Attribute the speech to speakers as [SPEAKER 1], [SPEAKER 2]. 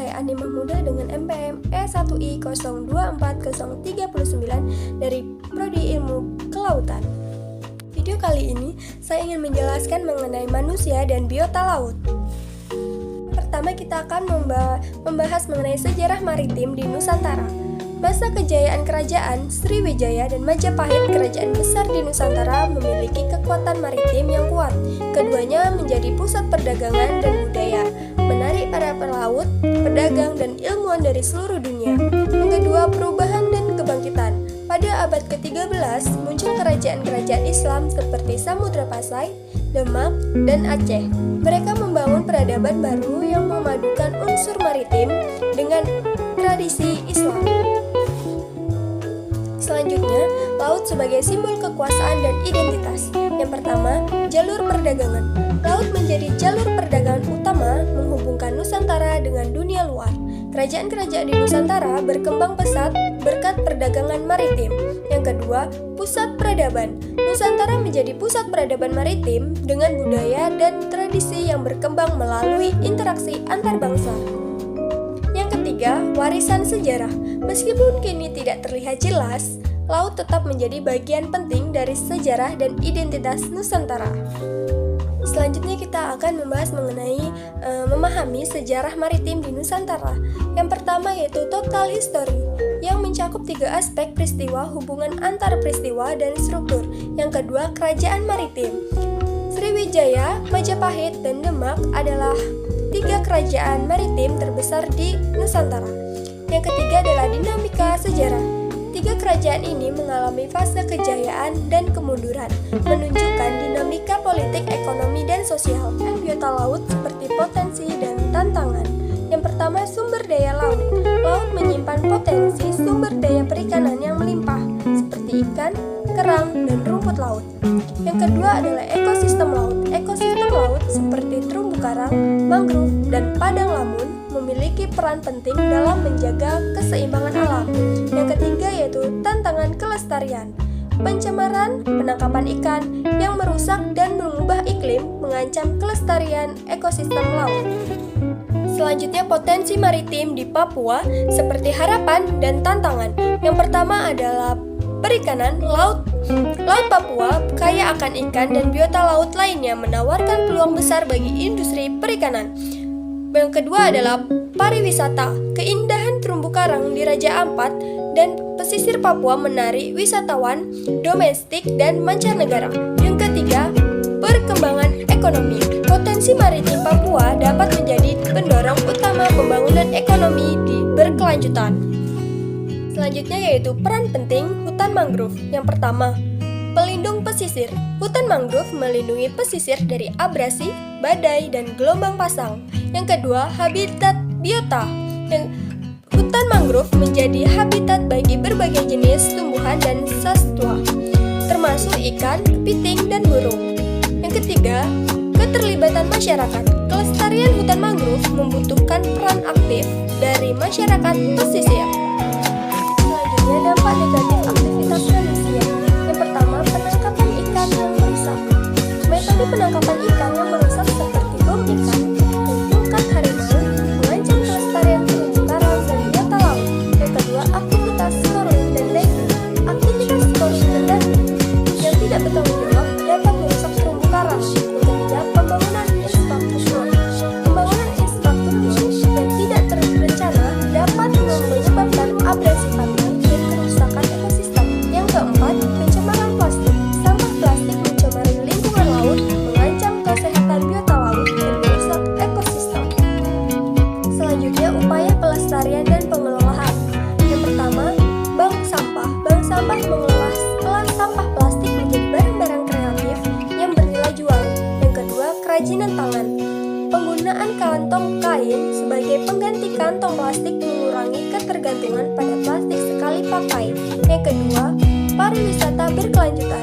[SPEAKER 1] saya Andi Mahmudah dengan MPM E1I 024039 dari Prodi Ilmu Kelautan. Video kali ini saya ingin menjelaskan mengenai manusia dan biota laut. Pertama kita akan membahas mengenai sejarah maritim di Nusantara. Masa kejayaan kerajaan Sriwijaya dan Majapahit, kerajaan besar di Nusantara, memiliki kekuatan maritim yang kuat. Keduanya menjadi pusat perdagangan dan budaya, menarik para pelaut, pedagang, dan ilmuwan dari seluruh dunia. Yang kedua, perubahan dan kebangkitan. Pada abad ke-13, muncul kerajaan-kerajaan Islam seperti Samudra Pasai, Demak, dan Aceh. Mereka membangun peradaban baru yang memadukan unsur maritim dengan tradisi Islam. Selanjutnya, laut sebagai simbol kekuasaan dan identitas. Yang pertama, jalur perdagangan. Laut menjadi jalur perdagangan utama menghubungkan Nusantara dengan dunia luar. Kerajaan-kerajaan di Nusantara berkembang pesat berkat perdagangan maritim. Yang kedua, pusat peradaban. Nusantara menjadi pusat peradaban maritim dengan budaya dan tradisi yang berkembang melalui interaksi antar bangsa. Yang ketiga, warisan sejarah. Meskipun kini tidak terlihat jelas, laut tetap menjadi bagian penting dari sejarah dan identitas Nusantara. Selanjutnya kita akan membahas mengenai memahami sejarah maritim di Nusantara. Yang pertama yaitu total history, yang mencakup 3 aspek peristiwa, hubungan antar peristiwa, dan struktur. Yang kedua, kerajaan maritim. Sriwijaya, Majapahit, dan Demak adalah 3 kerajaan maritim terbesar di Nusantara. Yang ketiga adalah dinamika sejarah. 3 kerajaan ini mengalami fase kejayaan dan kemunduran, menunjukkan dinamika politik, ekonomi, dan sosial. Dan biota laut seperti potensi dan tantangan. Yang pertama, sumber daya laut. Laut menyimpan potensi sumber daya perikanan yang melimpah, seperti ikan, kerang, dan rumput laut. Yang kedua adalah ekosistem laut. Ekosistem laut seperti terumbu karang, mangrove, dan padang lamun memiliki peran penting dalam menjaga keseimbangan alam. Yang ketiga yaitu tantangan kelestarian. Pencemaran, penangkapan ikan yang merusak dan mengubah iklim mengancam kelestarian ekosistem laut. Selanjutnya, potensi maritim di Papua seperti harapan dan tantangan. Yang pertama adalah perikanan. Laut Papua kaya akan ikan dan biota laut lainnya, menawarkan peluang besar bagi industri perikanan. Yang kedua adalah pariwisata. Keindahan terumbu karang di Raja Ampat dan pesisir Papua menarik wisatawan domestik dan mancanegara. Yang ketiga, perkembangan ekonomi. Potensi maritim Papua dapat menjadi pendorong utama pembangunan ekonomi di berkelanjutan. Selanjutnya yaitu peran penting hutan mangrove. Yang pertama, pelindung pesisir. Hutan mangrove melindungi pesisir dari abrasi, badai, dan gelombang pasang. Yang kedua, habitat biota. Hutan mangrove menjadi habitat bagi berbagai jenis tumbuhan dan satwa, termasuk ikan, kepiting, dan burung. Yang ketiga, keterlibatan masyarakat. Kelestarian hutan mangrove membutuhkan peran aktif dari masyarakat pesisir. Selanjutnya, dampak negatif aktivitas manusia. Yang pertama, penangkapan ikan yang merusak. Metode penangkapan ikan yang merusak seperti bom ikan dan tungkat harimau mengancam kelestarian terumbu karang dan biota laut. Yang kedua, aktivitas snorkeling dan diving. Aktivitas snorkeling dan diving yang tidak bertanggung jawab dapat merusak terumbu karang. Yang ketiga, pembangunan infrastruktur. Pembangunan infrastruktur yang tidak terencana dapat menyebabkan abrasi pantai dan kerusakan ekosistem. Yang keempat, pencemaran plastik. Sampah plastik mencemari lingkungan laut, mengancam kesehatan biota laut, dan merusak ekosistem. Selanjutnya, upaya pelestarian dan pengelolaan. Yang pertama, bank sampah. Bank sampah mengelola sampah plastik menjadi barang-barang kreatif yang bernilai jual. Yang kedua, kerajinan tangan. Penggunaan kantong kain sebagai pengganti kantong plastik mengurangi ketergantungan pada plastik sekali pakai. Yang kedua, pariwisata berkelanjutan.